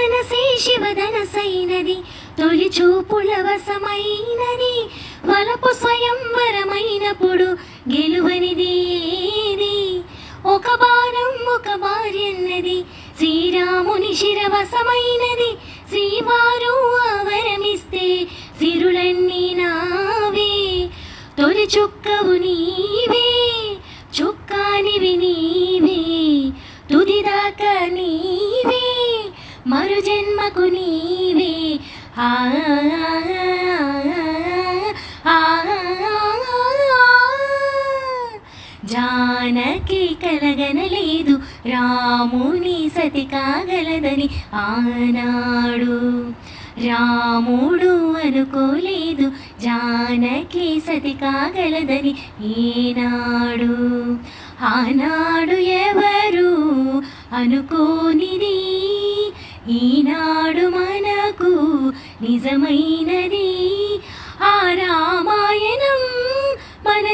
మనసే శివధనసైనది, తొలి చూపుల వశమైనది, వలపు స్వయంవరమైనప్పుడు గెలువనిది ఏది? ఒక బాణం ఒక భార్యన్నది, శ్రీరాముని శిరవశమైనది, శ్రీవారు ఆవరమిస్తే సిరులన్నీ నావే. తొలి చుక్కవు నీవే, చుక్కానివి నీవే, తుదిదాకా నీవే, మరు జన్మకు నీవే. ఆ జానకి కలగనలేదు, రాముని సతి కాగలదని ఆనాడు. రాముడు అనుకోలేదు, జానకి సతి కాగలదని ఈనాడు. ఆనాడు ఎవరు అనుకోనిది, ఈనాడు మనకు నిజమైనది. ఆ రామాయణం మన